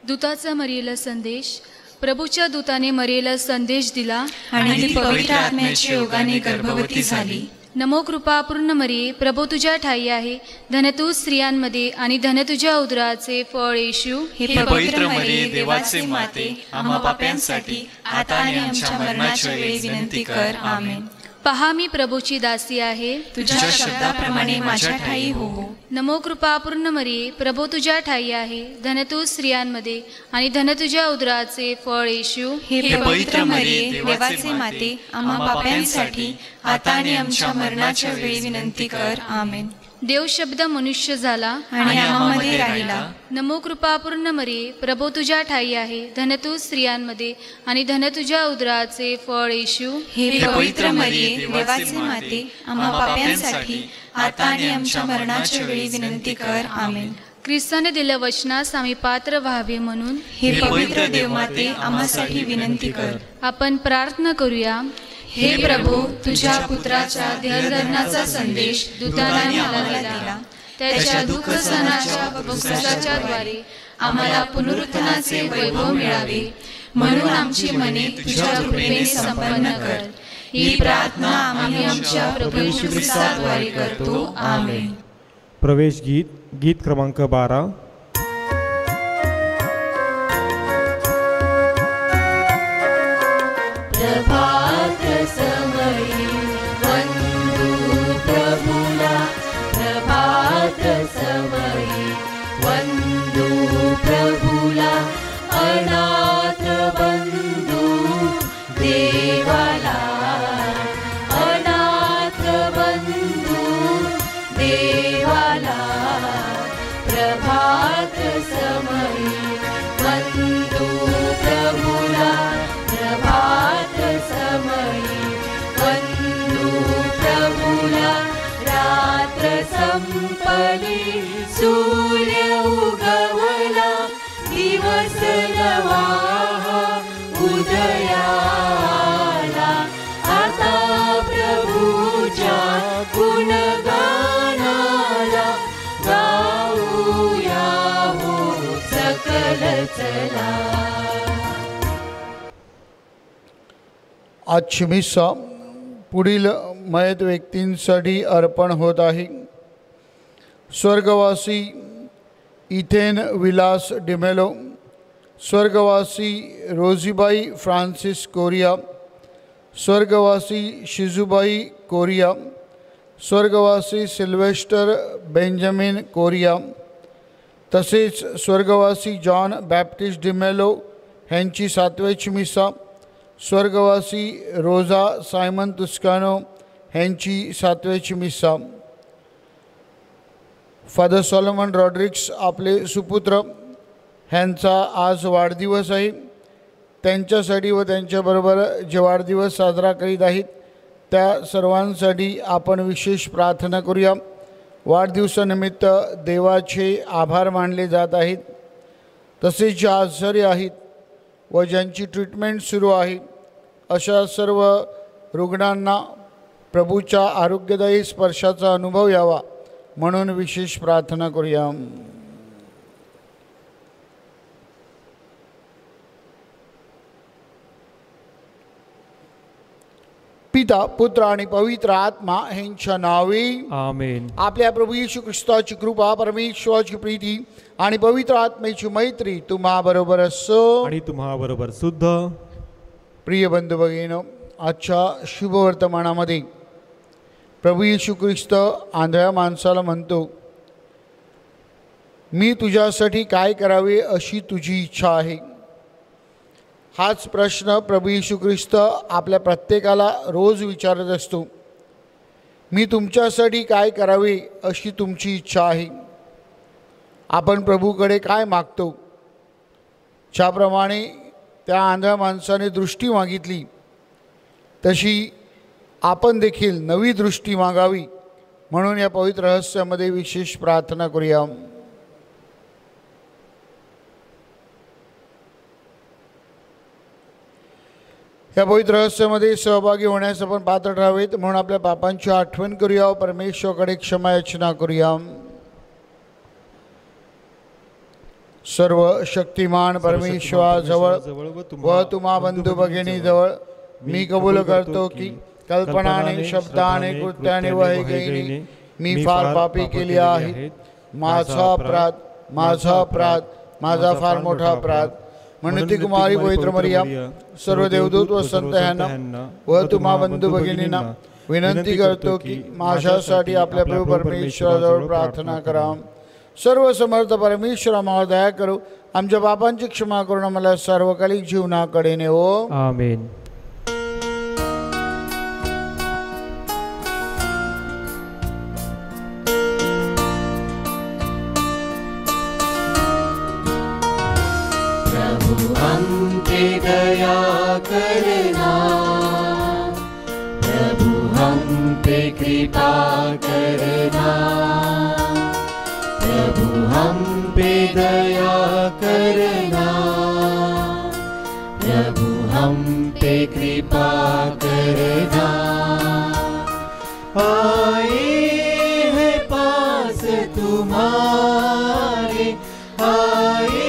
दूताचा मरियेला संदेश. प्रभूच्या दूताने मरियेला संदेश दिला आणि ती पवित्र आत्म्याच्या योगाने गर्भवती झाली. नमो कृपा पूर्ण मरिये, प्रभू तुझ्या ठाई आहे. धन तू स्त्रियांमध्ये आणि धन तुझ्या उदराचे फळ येशू. हे पवित्र मरिये, देवाचे माते, आम्हा पाप्यांसाठी आता आणि आमच्या मरणाच्या वेळी विनंती कर. आमेन. पहा मी प्रभूची दासी आहे, तुझ्या शब्दाप्रमाणे माझ्या ठाई हो. नमो कृपा पूर्ण मरिये, प्रभू तुझ्या ठाई आहे. धन तू स्त्रियांमध्ये आणि धन तुझ्या उदराचे फळ येशू. हे पवित्र मरिये, देवाचे माते, आम्हा पाप्यांसाठी आता आणि आमच्या मरणाच्या वेळी विनंती कर. आमेन. देव शब्द मनुष्य झाला आणि आम्हामध्ये राहिला. नमो कृपा पूर्ण मरिये, प्रभू तुझ्या ठाई आहे. धन तू स्त्रियांमध्ये आणि धन तुझ्या उदराचे फळ येशू. हे पवित्र मरिये, देवाचे माते, आम्हा पाप्यांसाठी आता आणि आमच्या मरणाच्या वेळी विनंती कर. आमेन. ख्रिस्ताने दिल्या वचनास आम्ही पात्र व्हावे म्हणून हे पवित्र देवमाते, आम्हासाठी विनंती कर. आपण प्रार्थना करूया. हे प्रभू, तुझ्या पुत्राच्या देहधर्माचा संदेश दूताने मला दिला. त्याच्या दुःख सहनाच्या उपस्थितीच्या द्वारे आम्हाला पुनरुत्थानाचे वैभव मिळावे, म्हणून आमची मने तुझ्या कृपेने संपन्न कर. ही प्रार्थना आम्ही आमच्या प्रभू येशू ख्रिस्ताद्वारे करतो. आमेन. प्रवेश गीत, गीत क्रमांक 12. प्रभात समयी वंदू प्रभुला, प्रभात समयी वंदू प्रभुला, अनाथ बंधू देवाला, अनाथ बंधू देवाला. प्रभात समयी वंदू प्रभुला, प्रभात समयी वंदू प्रभुला. रात्र संपली, सूर्य उगवला, दिवस नवा उदयाला. आता प्रभूच्या गुणगानाला गाऊया हो सकल चला. आजची मिसा पुढील मयत व्यक्तींसाठी अर्पण होत आहे. स्वर्गवासी इथेन विलास डिमेलो, स्वर्गवासी रोजीबाई फ्रान्सिस कोरिया, स्वर्गवासी शिजुबाई कोरिया, स्वर्गवासी सिल्वेस्टर बेंजामिन कोरिया, तसेच स्वर्गवासी जॉन बॅप्टिस्ट डिमेलो ह्यांची 7व्याची मिसा, स्वर्गवासी रोजा सायमन तुस्कानो ह्यांची 7व्याची मिसा. फादर सॉलोमन रॉड्रिक्स आपले सुपुत्र ह्यांचा आज वाढदिवस आहे. त्यांच्यासाठी व त्यांच्याबरोबर जे वाढदिवस साजरा करीत आहेत त्या सर्वांसाठी आपण विशेष प्रार्थना करूया. वाढदिवसानिमित्त देवाचे आभार मानले जात आहेत. तसेच जे आजारी आहेत व ज्यांची ट्रीटमेंट सुरू आहे अशा सर्व रुग्णांना प्रभूच्या आरोग्यदायी स्पर्शाचा अनुभव यावा म्हणून विशेष प्रार्थना करूया. पिता, पुत्र आणि पवित्र आत्मा ह्यांच्या नावे आमेन. आपल्या प्रभू येशू ख्रिस्ताची कृपा, परमेश्वराची प्रीती आणि पवित्र आत्मेची मैत्री तुम्हा बरोबर असो आणि तुम्हा बरोबर सुद्ध. प्रिय बंधू भगिनींनो, आजच्या शुभवर्तमानामध्ये प्रभू येशू ख्रिस्त आंधळ्या माणसाला म्हणतो, मी तुझ्यासाठी काय करावे अशी तुझी इच्छा आहे. हाच प्रश्न प्रभू येशू ख्रिस्त आपल्या प्रत्येकाला रोज विचारत असतो. मी तुमच्यासाठी काय करावे अशी तुमची इच्छा आहे. आपण प्रभूकडे काय मागतो? ज्याप्रमाणे त्या आंधळ्या माणसाने दृष्टी मागितली तशी आपण देखील नवी दृष्टी मागावी म्हणून या पवित्र रहस्यामध्ये विशेष प्रार्थना करूया. या पवित्र रहस्यामध्ये सहभागी होण्यास आपण पात्र ठरावेत म्हणून आपल्या पापांची आठवण करूया व परमेश्वराकडे क्षमा याचना करूया. सर्व शक्तिमान परमेश्वराजवळ व तुम्हा बंधू भगिनीजवळ मी कबूल करतो की कल्पनाने शब्दाने कृत्याने व हैगईने मी फार पापी केली आहे. माझा अपराध माझा फार मोठा अपराध. म्हणून ती कुमारी पवित्र मरिया सर्व देवदूत व संत ह्यांना व तुम्हा बंधू भगिनींना विनंती करतो की माझ्यासाठी आपल्या प्रभू परमेश्वराजवळ प्रार्थना करा. सर्व समर्थ परमेश्वर आम्हाला दया करू, आमच्या पापांची क्षमा करून आम्हाला सार्वकालिक जीवनाकडे नेवो. आमेन. प्रभु हम पे दया करना, प्रभु हम पे कृपा करना, प्रभु हम पे दया करना, प्रभु हम पे कृपा करना. आए हैं पास तुम्हारे, आए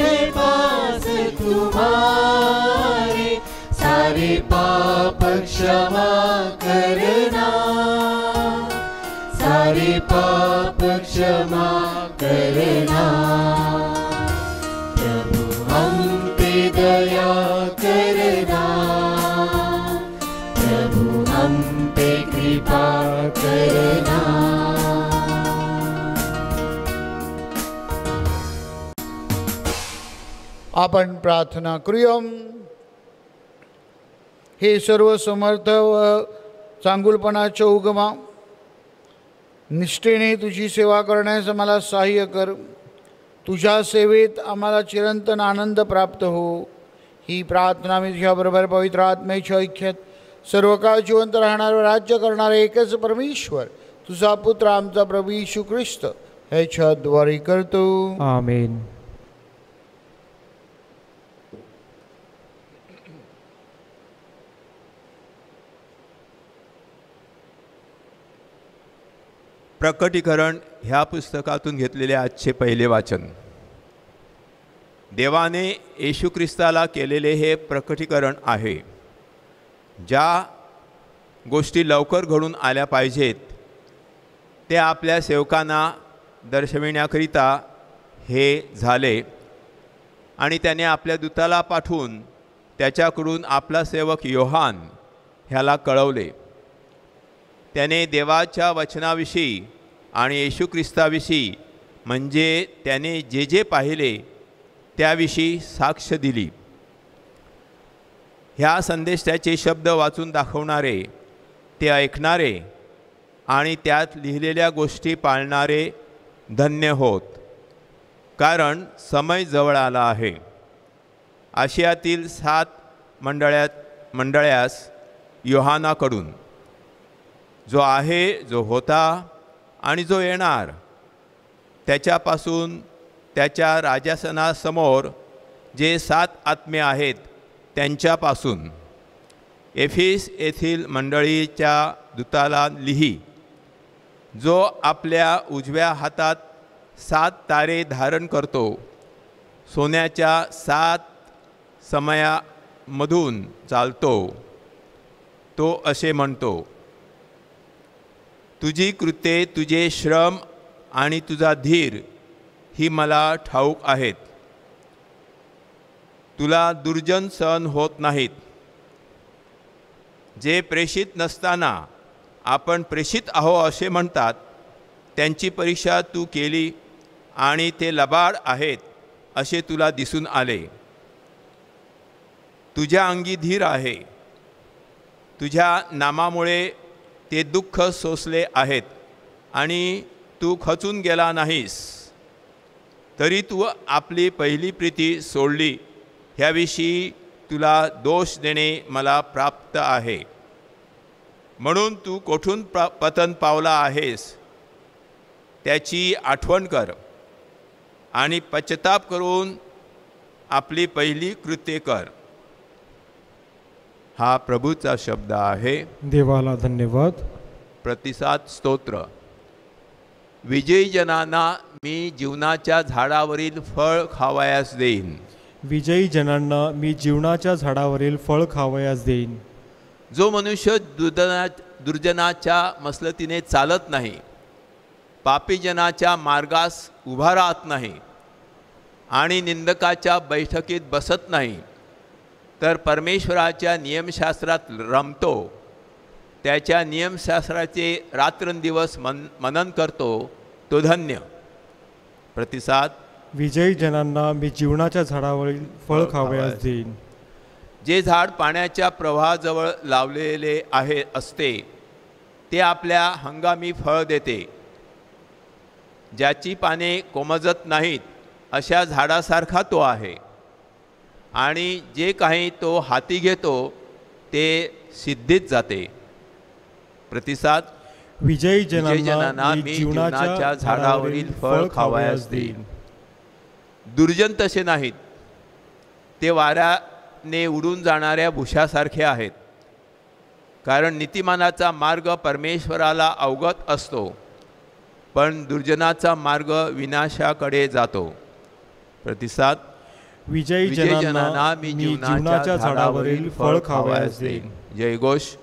हैं पास तुम्हारे, सारे पाप क्षमा करना, सारे पाप क्षमा करना. प्रभु हम पे दया करना, प्रभु हम पे कृपा करना. आपण प्रार्थना करूया. हे सर्व समर्थ व चांगुलपणाच्या उगमा, निष्ठेने तुझी सेवा करण्यास आम्हाला सहाय्य कर. तुझ्या सेवेत आम्हाला चिरंतन आनंद प्राप्त हो. ही प्रार्थना मी तुझ्याबरोबर पवित्र आत्म्याच्या ऐक्यात सर्व काळ जिवंत राहणार व राज्य करणारा एकच परमेश्वर तुझा पुत्र आमचा प्रभू येशू ख्रिस्त ह्याच्याद्वारे करतो. आमेन. प्रकटीकरण ह्या पुस्तकातून घेतलेले आजचे पहिले वाचन. देवाने येशू ख्रिस्ताला केलेले हे प्रकटीकरण आहे. ज्या गोष्टी लवकर घडून आल्या पाहिजेत ते आपल्या सेवकांना दर्शविण्याकरिता हे झाले आणि त्याने आपल्या दूताला पाठवून त्याच्याकडून आपला सेवक योहान ह्याला कळवले. त्याने देवाच्या वचनाविषयी आणि येशू ख्रिस्ताविषयी म्हणजे त्याने जे जे पाहिले त्याविषयी साक्ष दिली. ह्या संदेशाचे शब्द वाचून दाखवणारे, ते ऐकणारे आणि त्यात लिहिलेल्या गोष्टी पाळणारे धन्य होत, कारण समय जवळ आला आहे. आशियातील 7 मंडळ्यास योहानाकडून, जो आहे, जो होता आणि जो येणार, त्याच्यापासून त्याच्या राजासनासमोर जे 7 आत्मे आहेत त्यांच्यापासून, एफिस येथील मंडळीच्या दूताला लिही, जो आपल्या उजव्या हातात 7 तारे धारण करतो, सोन्याच्या 7 समयामधून चालतो, तो असे म्हणतो, तुझी कृत्ये, तुझे श्रम आणि तुझा धीर ही मला ठाऊक आहेत. तुला दुर्जन सहन होत नाहीत. जे प्रेषित नसताना आपण प्रेषित आहो असे म्हणतात, त्यांची परीक्षा तू केली आणि ते लबाड आहेत असे तुला दिसून आले. तुझ्या अंगी धीर आहे. तुझ्या नामामुळे ते दुःख सोसले आहेत आणि तू खचून गेला नाहीस. तरी तू आपली पहिली प्रीती सोडली, ह्याविषयी तुला दोष देणे मला प्राप्त आहे. म्हणून तू कोठून पतन पावला आहेस त्याची आठवण कर आणि पश्चाताप करून आपली पहिली कृत्ये कर. हा प्रभूचा शब्द आहे. देवाला धन्यवाद. प्रतिसाद स्तोत्र. विजयी जनांना मी जीवनाच्या झाडावरील फळ खावयास देईन. विजयी जनांना मी जीवनाच्या झाडावरील फळ खावयास देईन. जो मनुष्य दुर्जनाच्या मसलतीने चालत नाही, पापीजनाच्या मार्गास उभा राहत नाही आणि निंदकाच्या बैठकीत बसत नाही, तर परमेश्वराच्या नियमशास्त्रात रमतो, त्याच्या नियमशास्त्राचे रात्रंदिवस मनन करतो, तो धन्य. प्रतिसाद. विजयी जनांना मी जीवनाच्या झाडावरील फळ खावयास देईन. जे झाड पाण्याच्या प्रवाहाजवळ लावलेले असते ते आपल्या हंगामी फळ देते. ज्याची पाने कोमजत नाहीत अशा झाडासारखा तो आहे, आणि जे काही तो हाती घेतो ते सिद्धीत जाते. प्रतिसाद. विजयी जनांना जनांना मी जीवनाच्या झाडावरील फळ खावयास देईन. दुर्जन तसे नाहीत, ते वाऱ्याने उडून जाणाऱ्या भुशासारखे आहेत, कारण नीतिमानाचा मार्ग परमेश्वराला अवगत असतो, पण दुर्जनाचा मार्ग विनाशाकडे जातो. प्रतिसाद. विजयी जनांना मी जीवनाच्या झाडावरील फळ खावयास देईन. जयघोष.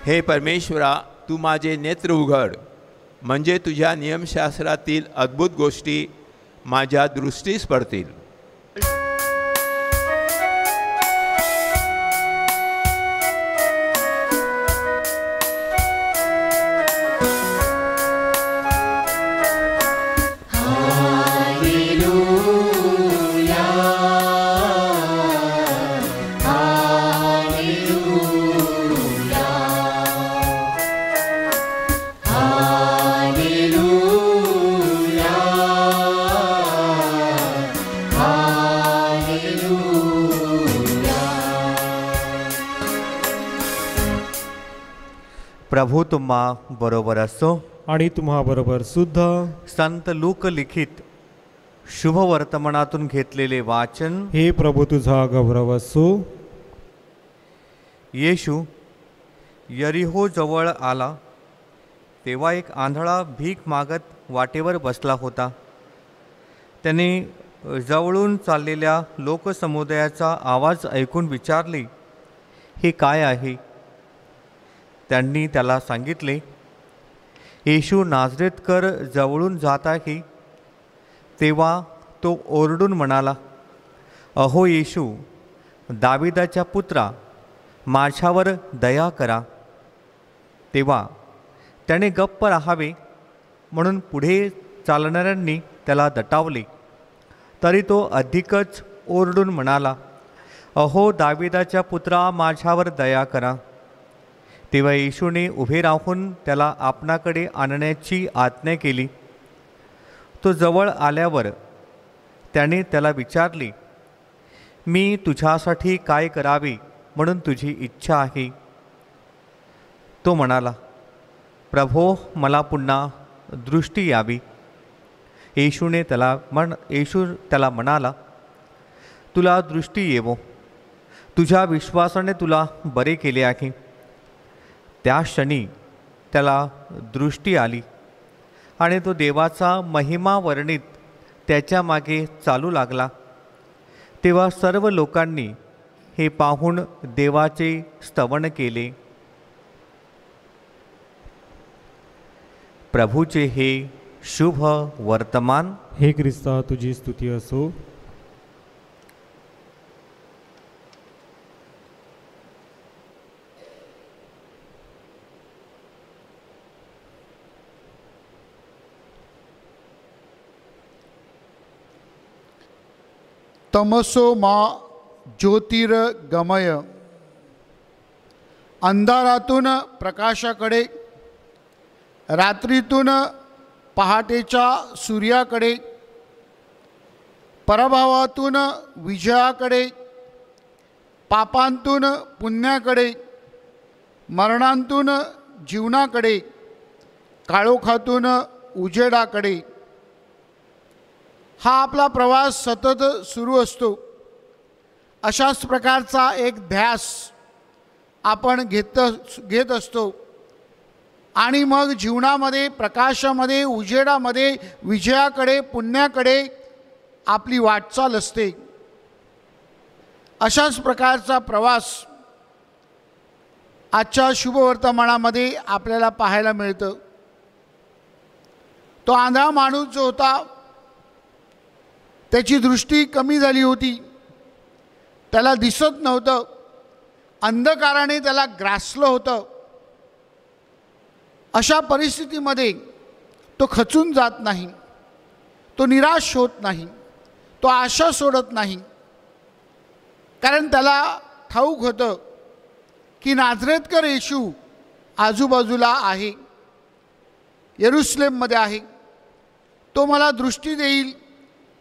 हे परमेश्वरा, तू माझे नेत्र उघड, म्हणजे तुझ्या नियमशास्त्रातील अद्भुत गोष्टी माझ्या दृष्टीस पडतील. प्रभू तुम्हा बरोबर असो आणि तुम्हा बरोबर सुद्धा. संत लूक लिखित शुभ वर्तमानातून घेतलेले वाचन. हे प्रभू तुझा गौरव असो. येशू यरिहो जवळ आला तेव्हा एक आंधळा भीक मागत वाटेवर बसला होता. त्याने जवळून चाललेल्या लोकसमुदायाचा आवाज ऐकून विचारले, हे काय आहे? त्यांनी त्याला सांगितले, येशू नाझरेतकर जवळून जात आहे. तेव्हा तो ओरडून म्हणाला, अहो येशू, दाविदाच्या पुत्रा, माझ्यावर दया करा. तेव्हा त्याने गप्प राहावे म्हणून पुढे चालणाऱ्यांनी त्याला दटावले, तरी तो अधिकच ओरडून म्हणाला, अहो दाविदाच्या पुत्रा, माझ्यावर दया करा. तेव्हा येशूने उभे राहून त्याला आपणाकडे आणण्याची आज्ञा केली. तो जवळ आल्यावर त्याने त्याला विचारले, मी तुझ्यासाठी काय करावे म्हणून तुझी इच्छा आहे? तो म्हणाला, प्रभो, मला पुन्हा दृष्टी यावी. येशू त्याला म्हणाला, तुला दृष्टी येवो, तुझ्या विश्वासाने तुला बरे केले आहे. त्या क्षणी त्याला दृष्टी आली आणि तो देवाचा महिमा वर्णित त्याच्या मागे चालू लागला. तेव्हा सर्व लोकांनी हे पाहून देवाचे स्तवन केले. प्रभूचे हे शुभ वर्तमान. हे ख्रिस्ता, तुझी स्तुती असो. तमसो मा ज्योतिर्गमय. अंधारातून प्रकाशाकडे, रात्रीतून पहाटेच्या सूर्याकडे, पराभवातून विजयाकडे, पापांतून पुण्याकडे, मरणांतून जीवनाकडे, काळोखातून उजेडाकडे हा आपला प्रवास सतत सुरू असतो. अशाच प्रकारचा एक ध्यास आपण घेत असतो आणि मग जीवनामध्ये, प्रकाशामध्ये, उजेडामध्ये, विजयाकडे, पुण्याकडे आपली वाटचाल असते. अशाच प्रकारचा प्रवास आजच्या शुभवर्तमानामध्ये आपल्याला पाहायला मिळतं. तो आंधळा माणूस जो होता त्याची दृष्टी कमी झाली होती, त्याला दिसत नव्हतं, अंधकाराने त्याला ग्रासलं होतं. अशा परिस्थितीमध्ये तो खचून जात नाही, तो निराश होत नाही, तो आशा सोडत नाही. कारण त्याला ठाऊक होतं की नाझरेतकर येशू आजूबाजूला आहे, यरूशलेममध्ये आहे. तो मला दृष्टी देईल,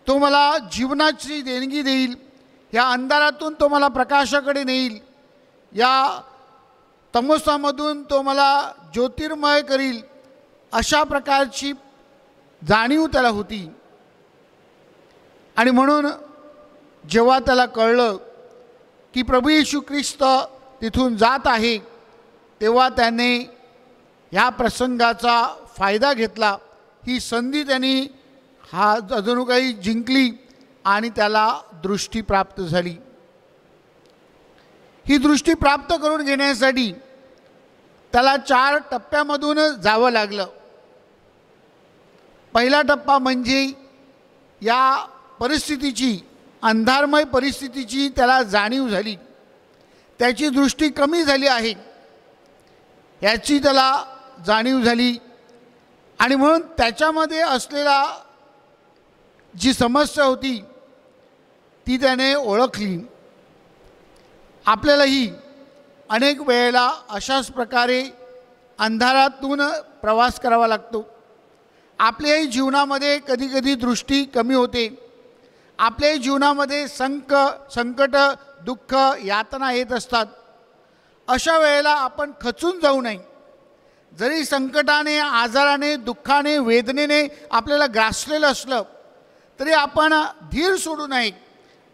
तो मला जीवनाची देणगी देईल, या अंधारातून तो मला प्रकाशाकडे नेईल, या तमोसामधून तो मला ज्योतिर्मय करील. अशा प्रकारची जाणीव त्याला होती. आणि म्हणून जेव्हा त्याला कळलं की प्रभू येशू ख्रिस्त तिथून जात आहे, तेव्हा त्याने ह्या प्रसंगाचा फायदा घेतला. ही संधी त्यांनी अजून काही जिंकली आणि त्याला दृष्टी प्राप्त झाली. ही दृष्टी प्राप्त करून घेण्यासाठी त्याला 4 टप्प्यामधून जावं लागलं. पहिला टप्पा म्हणजे या परिस्थितीची, अंधारमय परिस्थितीची त्याला जाणीव झाली. त्याची दृष्टी कमी झाली आहे याची त्याला जाणीव झाली. आणि म्हणून त्याच्यामध्ये असलेला जी समस्या होती ती त्याने ओळखली. आपल्यालाही अनेक वेळेला अशाच प्रकारे अंधारातून प्रवास करावा लागतो. आपल्याही जीवनामध्ये कधीकधी दृष्टी कमी होते. आपल्याही जीवनामध्ये संकट, दुःख, यातना येत असतात. अशा वेळेला आपण खचून जाऊ नये. जरी संकटाने, आजाराने, दुःखाने, वेदनेने आपल्याला ग्रासलेलं असलं तरी आपण धीर सोडू नये,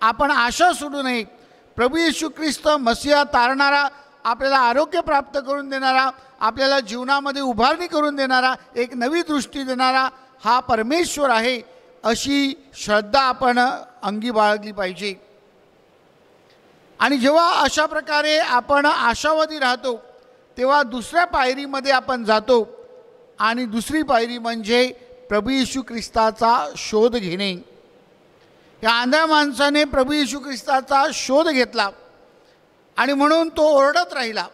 आपण आशा सोडू नये. प्रभू येशू ख्रिस्त मसीहा तारणारा, आपल्याला आरोग्य प्राप्त करून देणारा, आपल्याला जीवनामध्ये उभारणी करून देणारा, एक नवी दृष्टी देणारा हा परमेश्वर आहे, अशी श्रद्धा आपण अंगी बाळगली पाहिजे. आणि जेव्हा अशा प्रकारे आपण आशावादी राहतो तेव्हा दुसऱ्या पायरीमध्ये आपण जातो. आणि दुसरी पायरी म्हणजे प्रभू येशू ख्रिस्ताचा शोध घेणे. या आंधळ्या माणसाने प्रभू येशू ख्रिस्ताचा शोध घेतला आणि म्हणून तो ओरडत राहिला.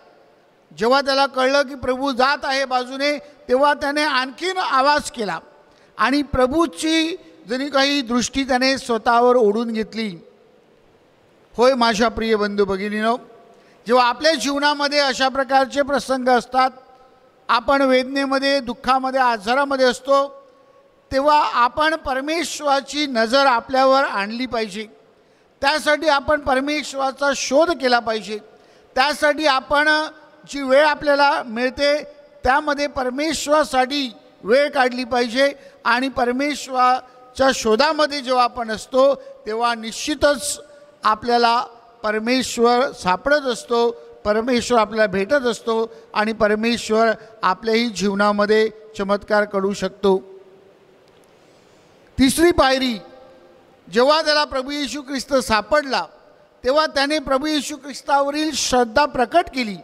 जेव्हा त्याला कळलं की प्रभू जात आहे बाजूने, तेव्हा त्याने आणखीन आवाज केला आणि प्रभूची जरी काही दृष्टी त्याने स्वतःवर ओढून घेतली. होय माझ्या प्रिय बंधू भगिनीनो, जेव्हा आपल्या जीवनामध्ये अशा प्रकारचे प्रसंग असतात, आपण वेदनेमध्ये, दुःखामध्ये, आजारामध्ये असतो, तेव्हा आपण परमेश्वराची नजर आपल्यावर आणली पाहिजे. त्यासाठी आपण परमेश्वराचा शोध केला पाहिजे. त्यासाठी आपण जी वेळ आपल्याला मिळते त्यामध्ये परमेश्वरासाठी वेळ काढली पाहिजे. आणि परमेश्वराच्या शोधामध्ये जेव्हा आपण असतो तेव्हा निश्चितच आपल्याला परमेश्वर सापडत असतो, परमेश्वर आपल्याला भेटत असतो आणि परमेश्वर आपल्याही जीवनामध्ये चमत्कार करू शकतो. तिसरी पायरी, जेव्हा त्याला प्रभू येशू ख्रिस्त सापडला तेव्हा त्याने प्रभू येशू ख्रिस्तावरील श्रद्धा प्रकट केली.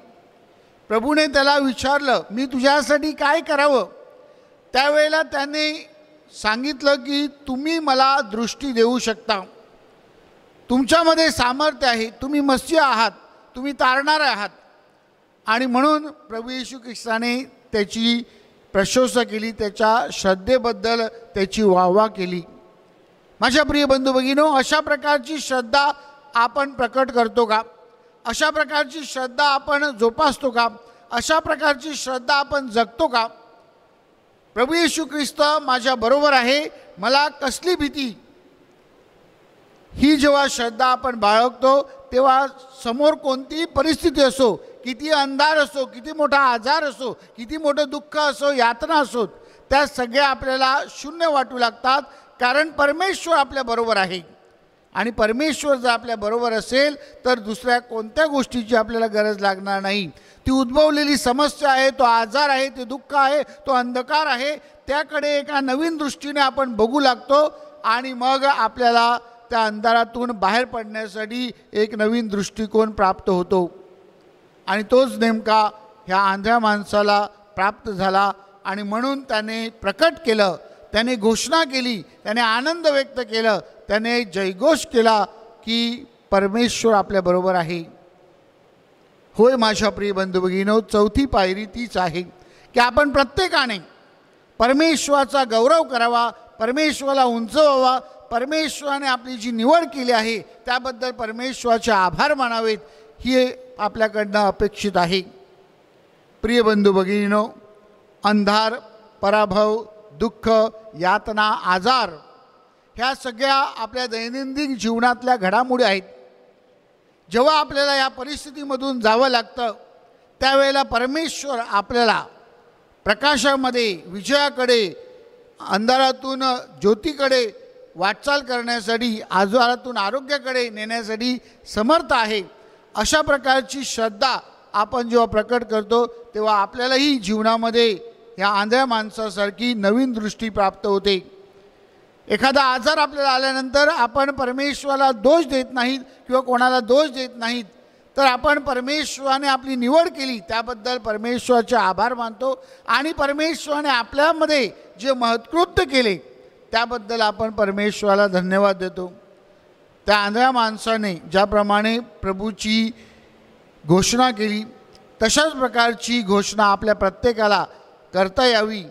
प्रभूने त्याला विचारलं, मी तुझ्यासाठी काय करावं? त्यावेळेला त्याने सांगितलं की तुम्ही मला दृष्टी देऊ शकता, तुमच्यामध्ये सामर्थ्य आहे, तुम्ही मसीहा आहात, तुम्ही तारणारे आहात. आणि म्हणून प्रभू येशू ख्रिस्ताने त्याची प्रशंसा केली, त्याच्या श्रद्धेबद्दल त्याची वाहवा केली. माझ्या प्रिय बंधू भगिनीनो, अशा प्रकारची श्रद्धा आपण प्रकट करतो का? अशा प्रकारची श्रद्धा आपण जोपासतो का? अशा प्रकारची श्रद्धा आपण जगतो का? प्रभू येशू ख्रिस्त माझ्या बरोबर आहे, मला कसली भीती, ही जेव्हा श्रद्धा आपण बाळगतो तेव्हा समोर कोणतीही परिस्थिती असो, किती अंधार असो, किती मोठा आजार असो, किती मोठं दुःख असो, यातना असो, त्या सगळ्या आपल्याला शून्य वाटू लागतात, कारण परमेश्वर आपल्या बरोबर आहे. आणि परमेश्वर जर आपल्या बरोबर असेल तर दुसऱ्या कोणत्या गोष्टीची आपल्याला गरज लागणार नाही. ती उद्भवलेली समस्या आहे, तो आजार आहे, ते दुःख आहे, तो अंधकार आहे, त्याकडे एका नवीन दृष्टीने आपण बघू लागतो आणि मग आपल्याला त्या अंधारातून बाहेर पडण्यासाठी एक नवीन दृष्टिकोन प्राप्त होतो. आणि तोच नेमका ह्या आंधळ्या माणसाला प्राप्त झाला आणि म्हणून त्याने प्रकट केलं, त्याने घोषणा केली, त्याने आनंद व्यक्त केलं, त्याने जयघोष केला की परमेश्वर आपल्याबरोबर आहे. होय माझ्या प्रिय बंधू भगिनींनो, चौथी पायरी तीच आहे की आपण प्रत्येकाने परमेश्वराचा गौरव करावा, परमेश्वराला उंचवावा, परमेश्वराने आपली जी निवड केली आहे त्याबद्दल परमेश्वराचे आभार मानावेत, ही आपल्याकडनं अपेक्षित आहे. प्रिय बंधू भगिनींनो, अंधार, पराभव, दुःख, यातना, आजार ह्या सगळ्या आपल्या दैनंदिन जीवनातल्या घडामोडी आहेत. जेव्हा आपल्याला या परिस्थितीमधून जावं लागतं त्यावेळेला परमेश्वर आपल्याला प्रकाशामध्ये, विजयाकडे, अंधारातून ज्योतीकडे वाटचाल करण्यासाठी, आजारातून आरोग्याकडे नेण्यासाठी समर्थ आहे. अशा प्रकारची श्रद्धा आपण जेव्हा प्रकट करतो तेव्हा आपल्यालाही जीवनामध्ये ह्या आंधळ्या माणसासारखी नवीन दृष्टी प्राप्त होते. एखादा आजार आपल्याला आल्यानंतर आपण परमेश्वराला दोष देत नाहीत किंवा कोणाला दोष देत नाहीत, तर आपण परमेश्वराने आपली निवड केली त्याबद्दल परमेश्वराचे आभार मानतो आणि परमेश्वराने आपल्यामध्ये जे महत्कृत्य केले त्याबद्दल आपण परमेश्वराला धन्यवाद देतो. त्या आंधळ्या माणसाने ज्याप्रमाणे प्रभूची घोषणा केली तशाच प्रकारची घोषणा आपल्या प्रत्येकाला करता यावी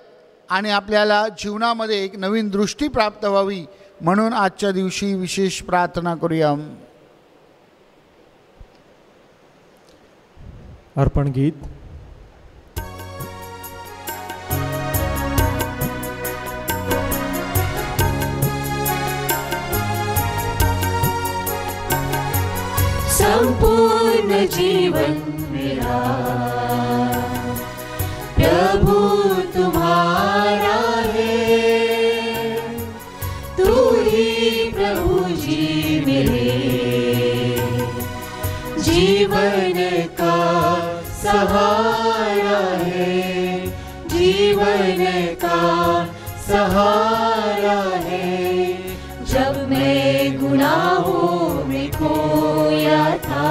आणि आपल्याला जीवनामध्ये एक नवीन दृष्टी प्राप्त व्हावी, म्हणून आजच्या दिवशी विशेष प्रार्थना करूया. अर्पण गीत. संपूर्ण जीवन मेरा प्रभु तुम्हारा है, तू ही प्रभु जी मेरे जीवन का सहारा है, जीवन का सहारा है. जब मैं गुनाहों में खोया था,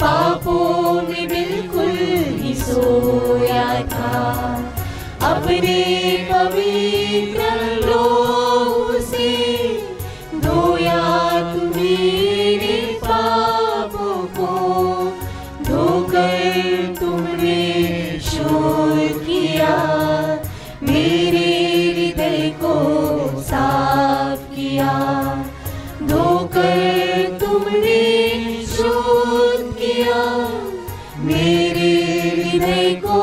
पापों में बिल्कुल ही सोया था, अपने पवित्र लहू से धोया तू मेरे पापों को, धोकर तुमने शुद्ध किया, मेरे हृदय को साफ किया, धोकर तुमने शुद्ध किया, मेरे हृदय को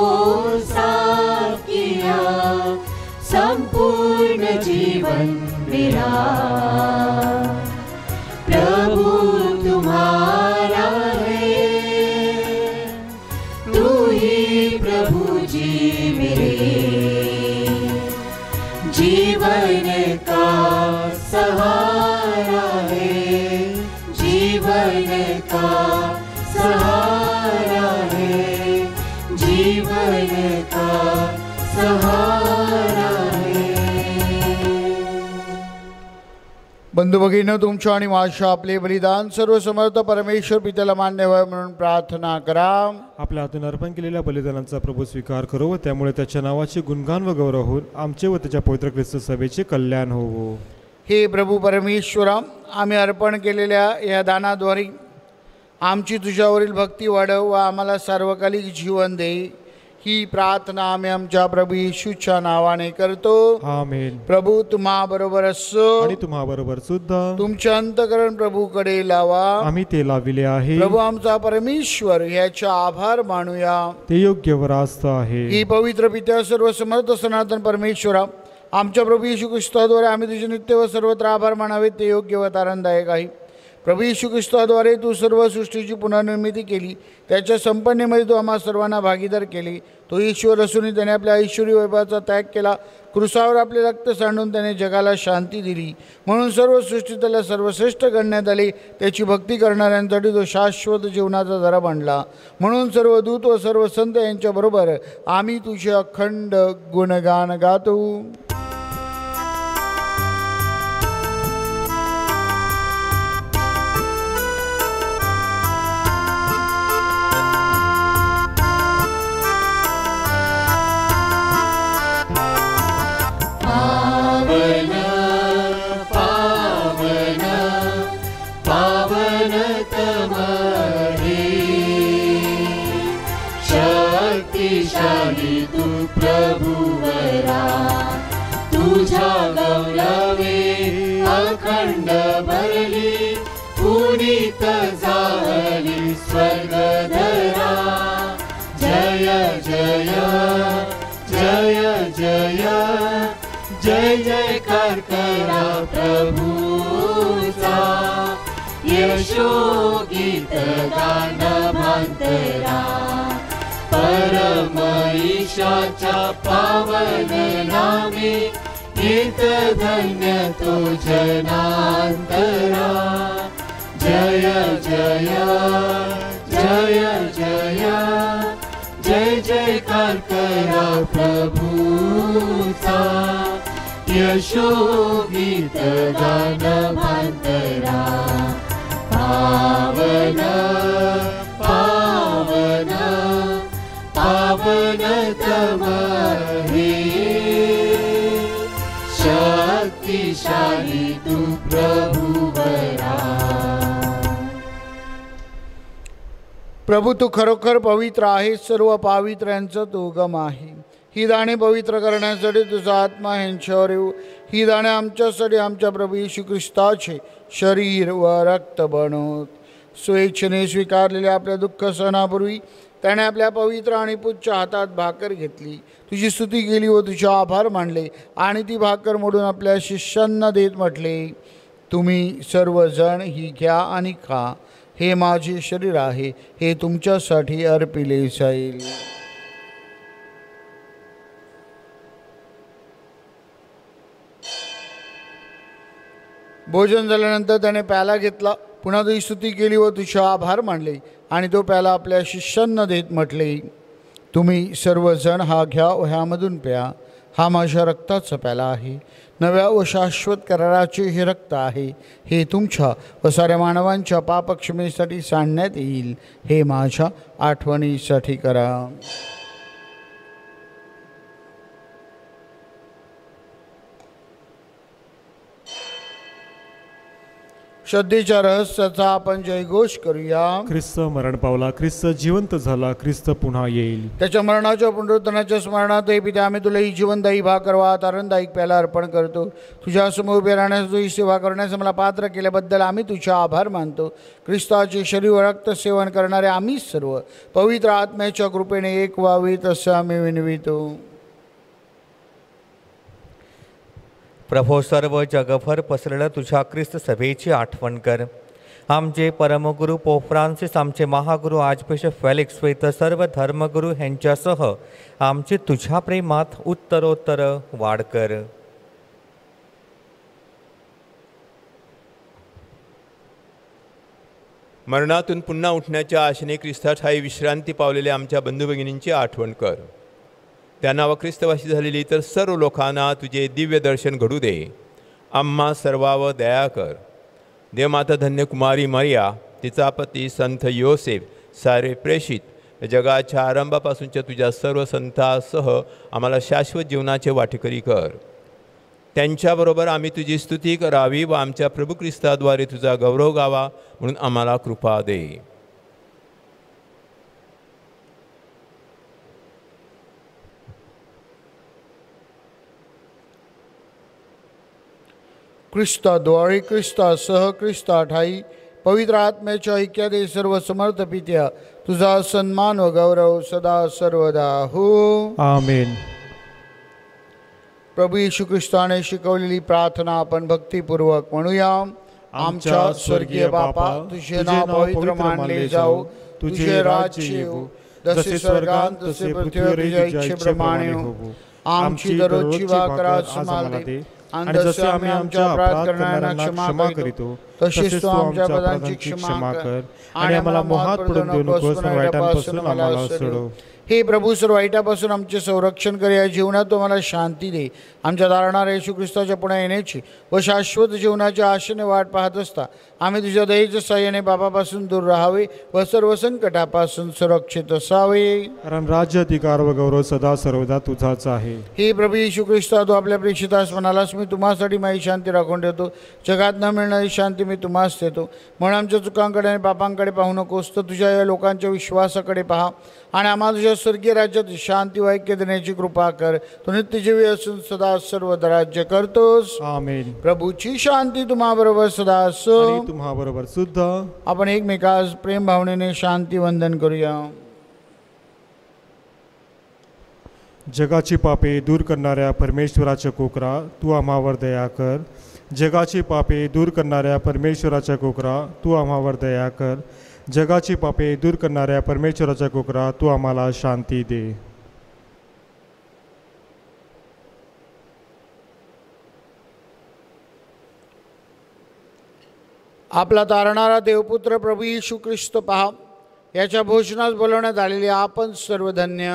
साफ किया. संपूर्ण जीवन मेरा प्रभु तुम्हारा है, तू ही प्रभु जी मेरे जीवन का सहारा है, जीवन का सहारा है, जीवन का सहारा है. बंधू भगिनींनो, तुमच्या आणि माझ्या आपले बलिदान सर्व समर्थ परमेश्वर पित्याला मान्य व्हावे म्हणून प्रार्थना करा. आपल्या हातून अर्पण केलेल्या बलिदानाचा प्रभू स्वीकार करो व त्यामुळे त्याच्या नावाचे गुणगान व गौरव होऊन आमचे व त्याच्या पवित्र ख्रिस्त सभेचे कल्याण होवो. हे प्रभू परमेश्वरा, आम्ही अर्पण केलेल्या या दानाद्वारे आमची तुझ्यावरील भक्ती वाढव व आम्हाला सार्वकालिक जीवन दे. ही प्रार्थना आम्ही आमच्या प्रभू येशूच्या नावाने करतो. आमेन. प्रभू तुम्हा बरोबर असो. आणि तुम्हा बरोबर सुद्धा. तुमचे अंतकरण प्रभूकडे लावा. आम्ही ते लाविले आहे. प्रभू आमचा परमेश्वर याचा आभार मानूया. ते योग्य व रास्त आहे. ही पवित्र पित्या सर्व समर्थ सनातन परमेश्वरा, आमच्या प्रभू येशू ख्रिस्ताद्वारे आम्ही तुझे नित्य व सर्वत्र आभार मानावे ते योग्य व तारणदायक आहे. प्रभू येशू ख्रिस्ताद्वारे तू सर्व सृष्टीची पुनर्निर्मिती केली, त्याच्या संपन्नेमध्ये तू आम्हा सर्वांना भागीदार केले. तो ईश्वर असूनही त्याने आपल्या ऐश्वर्य वैभवाचा त्याग केला. क्रुसावर आपले रक्त सांडून त्याने जगाला शांती दिली, म्हणून सर्व सृष्टी त्याला सर्वश्रेष्ठ गणण्यात आले. त्याची भक्ती करणाऱ्यांसाठी तो शाश्वत जीवनाचा दरा बनला. म्हणून सर्व दूत व सर्व संत यांच्याबरोबर आम्ही तुझे अखंड गुणगान गातो. शक्तिशाली तू प्रभुवरा, तुझ्या गौरवे अखंड भरली, पुनीत झाली स्वर्गधरा. जय जय जय जय जय जयकार करा प्रभूचा, यशोगीत गान भांतरा. परम ईशाच्या पावन नामे, गीत धन्य तो जनांतरा. जय जय जय जय जय जयकार करा प्रभूचा, यशोगीत गान भांतरा. पावन पावन पावनतम हे, शक्तिशाली तू प्रभुवरा. प्रभू तू खरोखर पवित्र आहेस, सर्व पावित्र्यांचा तू उगम आहे. ही दाणे पवित्र करण्यासाठी तुझा आत्मा ह्यांच्यावर येऊ. ही दाणे आमच्यासाठी आमच्या प्रभू येशू ख्रिस्ताचे शरीर व रक्त बनवत. स्वेच्छेने स्वीकारलेल्या आपल्या दुःख सहनापूर्वी त्याने आपल्या पवित्र आणि पूज्य हातात भाकर घेतली, तुझी स्तुती केली व तुझे आभार मानले आणि ती भाकर मोडून आपल्या शिष्यांना देत म्हटले, तुम्ही सर्वजण ही घ्या आणि खा. हे माझे शरीर आहे, हे तुमच्यासाठी अर्पिले जाईल. भोजन झाल्यानंतर त्याने प्याला घेतला, पुन्हा तुझी स्तुती केली व तुझे आभार मानले आणि तो प्याला आपल्या शिष्यांना देत म्हटले, तुम्ही सर्वजण हा घ्या व ह्यामधून प्या. हा माझ्या रक्ताचा प्याला आहे, नव्या व शाश्वत कराराचे हे रक्त आहे. हे तुमच्या व साऱ्या मानवांच्या पापक्षमेसाठी सांडण्यात येईल. हे माझ्या आठवणीसाठी करा. श्रद्धेच्या रहस्याचा आपण जयघोष करूया. ख्रिस्त मरण पावला, ख्रिस्त जिवंत झाला, ख्रिस्त पुन्हा येईल. त्याच्या मरणाच्या पुनरुत्थानाच्या स्मरणार्थ हे पिता आम्ही तुला ही जीवनदायी भाकर वा तारणदायी प्याला अर्पण करतो. तुझ्या समोर उभे राहण्यास तुझी सेवा करण्यास मला पात्र केल्याबद्दल आम्ही तुझे आभार मानतो. ख्रिस्ताचे शरीर व रक्त सेवन करणारे आम्ही सर्व पवित्र आत्म्याच्या कृपेने एक व्हावे तसे आम्ही विनवितो. प्रभो, सर्व जगभर पसरलं तुझ्या ख्रिस्त सभेची आठवण कर. आमचे परमगुरू पोप फ्रान्सिस, आमचे महागुरू आर्चबिशप फेलिक्स व इतर सर्व धर्मगुरू यांच्यासह आमची तुझ्या प्रेमात उत्तरोत्तर वाढ कर. मरणातून पुन्हा उठण्याच्या आशेने ख्रिस्ताठायी विश्रांती पावलेल्या आमच्या बंधू भगिनींची आठवण कर. त्यांना व ख्रिस्तवासी झालेली इतर सर्व लोकांना तुझे दिव्य दर्शन घडू दे. आम्हा सर्वावर दया कर. देवमाता धन्य कुमारी मरिया, तिचा पती संत योसेफ, सारे प्रेषित, जगाच्या आरंभापासूनच्या तुझ्या सर्व संतांसह आम्हाला शाश्वत जीवनाचे वाटेकरी कर. त्यांच्याबरोबर आम्ही तुझी स्तुती करावी व आमच्या प्रभू ख्रिस्ताद्वारे तुझा गौरव गावा म्हणून आम्हाला कृपा दे. ख्रिस्ताद्वारे ख्रिस्तासह ख्रिस्ता ठाई पवित्र आत्म्याच्या ऐक्यात सर्व समर्थ पित्या तुझा सन्मान व गौरव सदा सर्वदा हो. आमेन. प्रभू येशू ख्रिस्ताने शिकवलेली प्रार्थना आपण भक्तिपूर्वक म्हणूया. आमच्या स्वर्गीय बापा, तुझे नाव पवित्र मानले जाओ, तुझे राज्य येवो, जसे स्वर्गात तसे पृथ्वीवर तुझ्या इच्छेप्रमाणे हो. आमची दररोजची भाकर आज आम्हाला दे, आणि जसे आम्ही आमच्या अपराध करणाऱ्यांना क्षमा करीतो तसेच तू आमच्या अपराधांची क्षमा कर, आणि आम्हाला मोहात पडून देऊ नकोस, पण वाईटांपासून आम्हाला सोडव. हे प्रभू, सर्व वाईटापासून आमचे संरक्षण कर. या जीवनात तू आम्हाला शांती दे. आमच्या तारणाऱ्या येशू ख्रिस्ताच्या पुन्हा येण्याची व शाश्वत जीवनाच्या आशेने वाट पाहत असता आम्ही तुझ्या दयेच्या साह्याने पापापासून दूर राहावे व सर्व संकटापासून सुरक्षित असावे. कारण राज्य, अधिकार व गौरव सदा सर्वदा तुझाच आहे. हे प्रभू येशू ख्रिस्ता, तू आपल्या प्रेषितास म्हणालास, मी तुम्हासाठी माझी शांती राखून ठेवतो, जगात न मिळणारी शांती मी तुम्हास देतो. म्हणून आमच्या चुकांकडे आणि पापांकडे पाहू नकोस, तर तुझ्या या लोकांच्या विश्वासाकडे पहा आणि आम्हाला तुझ्या स्वर्गीय राज्यात शांती व ऐक्य देण्याची कृपा कर. तू नित्यजीवी असून सदा सर्वदा राज्य करतोस. आमेन. प्रभूची शांती तुम्हाबरोबर सदा असो. आणि तुम्हाबरोबर सुद्धा. आपण एकमेकास प्रेम भावनेने शांती वंदन करूया. जगाची पापे दूर करणाऱ्या परमेश्वराच्या कोकरा, तू आम्हावर दया कर. जगाची पापे दूर करणाऱ्या परमेश्वराच्या कोकरा, तू आम्हावर दया कर. जगाची पापे दूर करणाऱ्या परमेश्वराच्या कोकरा, तू आम्हाला शांती दे. आपला तारणारा देवपुत्र प्रभू येशू ख्रिस्त पहा, याच्या भोजनास बोलवण्यात आलेले आपण सर्व धन्य.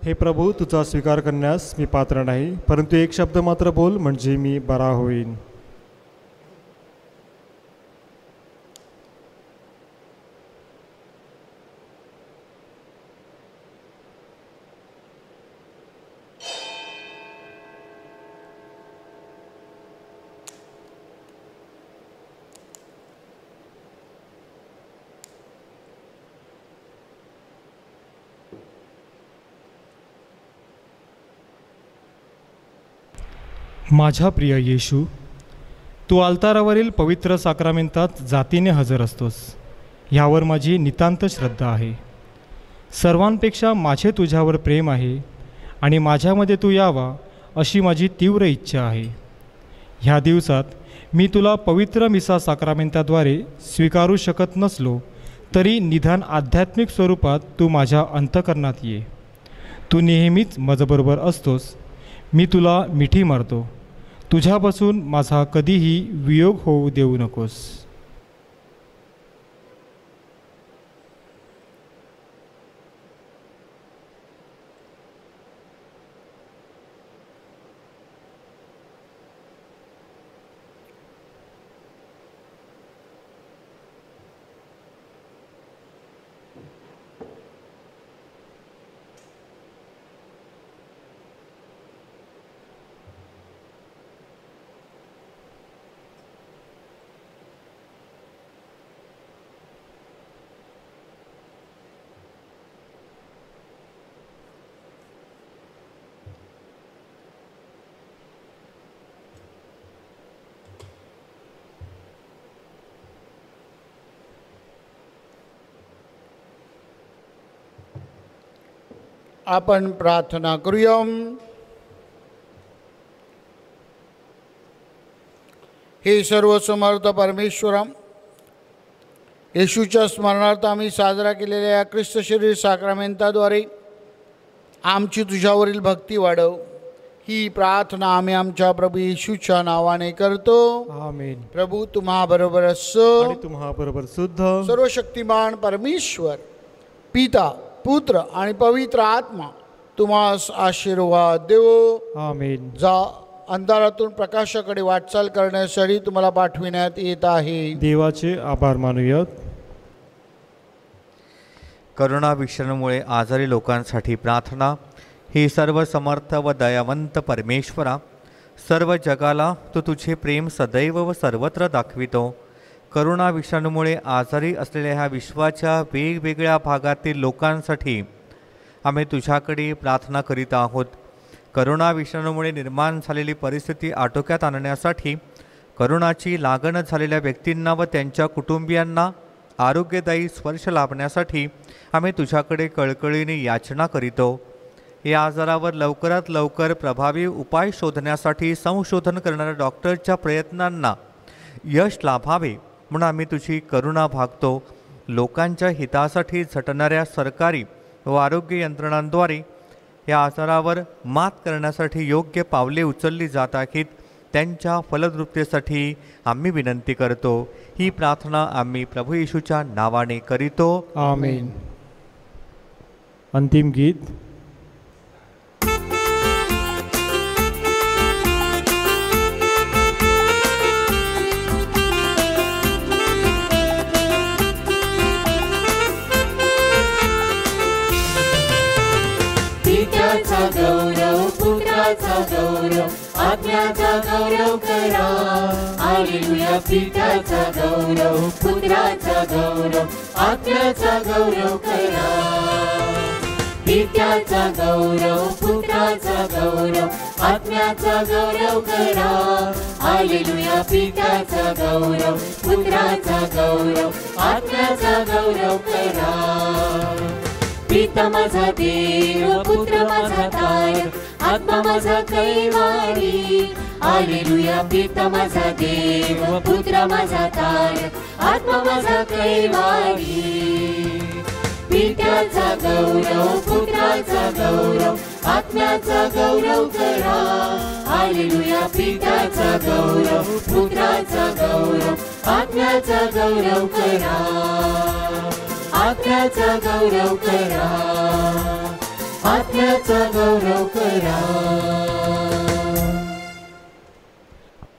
हे प्रभू, तुझा स्वीकार करण्यास मी पात्र नाही, परंतु एक शब्द मात्र बोल, म्हणजे मी बरा होईन. माझ्या प्रिय येशू, तू अल्तारावरील पवित्र साक्रामेंतात जातीने हजर असतोस, ह्यावर माझी नितांत श्रद्धा आहे. सर्वांपेक्षा माझे तुझ्यावर प्रेम आहे आणि माझ्यामध्ये तू यावा अशी माझी तीव्र इच्छा आहे. ह्या दिवसात मी तुला पवित्र मिसा साक्रामेंताद्वारे स्वीकारू शकत नसलो तरी निदान आध्यात्मिक स्वरूपात तू माझ्या अंतःकरणात ये. तू नेहमीच माझ्याबरोबर असतोस. मी तुला मिठी मारतो. तुझ्यापासून माझा कधीही वियोग होऊ देऊ नकोस. आपण प्रार्थना करूया. हे सर्व समर्थ परमेश्वरा, येशूच्या स्मरणार्थ आम्ही साजरा केलेल्या या ख्रिस्त शरीर साक्रामेंताद्वारे आमची तुझ्यावरील भक्ती वाढव. ही प्रार्थना आम्ही आमच्या प्रभू येशूच्या नावाने करतो. आमेन. प्रभू तुम्हा बरोबर असो. आणि तुम्हाबरोबर सुद्धा. सर्व शक्तिमान परमेश्वर पिता, पुत्र आणि पवित्र आत्मा तुम्हास आशीर्वाद देवो. आमेन. जा अंधारातून प्रकाशाकडे वाटचाल करण्यासाठी तुम्हाला पाठविण्यात येत आहे. देवाचे आभार मानूयात. करुणा विषाणूमुळे आजारी लोकांसाठी प्रार्थना. ही सर्व समर्थ व दयावंत परमेश्वरा, सर्व जगाला तू तुझे प्रेम सदैव व सर्वत्र दाखवितो. करुणा विषाणूमुळे आजारी असलेल्या ह्या विश्वाच्या वेगवेगळ्या भागातील लोकांसाठी आम्ही तुझ्याकडे प्रार्थना करीत आहोत. करुणा विषाणूमुळे निर्माण झालेली परिस्थिती आटोक्यात आणण्यासाठी करोनाची लागण झालेल्या व्यक्तींना व त्यांच्या कुटुंबियांना आरोग्यदायी स्पर्श लाभण्यासाठी आम्ही तुझ्याकडे कळकळीने याचना करीतो. या आजारावर लवकरात लवकर प्रभावी उपाय शोधण्यासाठी संशोधन करणाऱ्या डॉक्टरच्या प्रयत्नांना यश लाभावे म्हणून आम्ही तुझी करुणा भागतो. लोकांच्या हितासाठी झटणाऱ्या सरकारी व आरोग्य यंत्रणांद्वारे या आजारावर मात करण्यासाठी योग्य पावले उचलली जात आहेत. त्यांच्या फलद्रुपतेसाठी आम्ही विनंती करतो. ही प्रार्थना आम्ही प्रभू येशूच्या नावाने करीतो. आमेन. अंतिम गीत. पित्याचा गौरव, पुत्राचा गौरव, आत्म्याचा गौरव करा. हालेलुया. पित्याचा गौरव, पुत्राचा गौरव, आत्म्याचा गौरव करा. पित्याचा गौरव, पुत्राचा गौरव, आत्म्याचा गौरव करा. हालेलुया. पित्याचा गौरव, पुत्राचा गौरव, आत्म्याचा गौरव करा. पिता माझा देव, पुत्र माझा तार, आत्मा माझा कैवारी. हालेलुया. पिता माझा देव, पुत्र माझा तार, आत्मा माझा कैवारी. पित्याचा गौरव, पुत्राचा गौरव, आत्म्याचा गौरव करा. हालेलुया. पित्याचा गौरव, पुत्राचा गौरव, आत्म्याचा गौरव करा. आत्म्याचा गौरव करा. आत्म्याचा गौरव करा.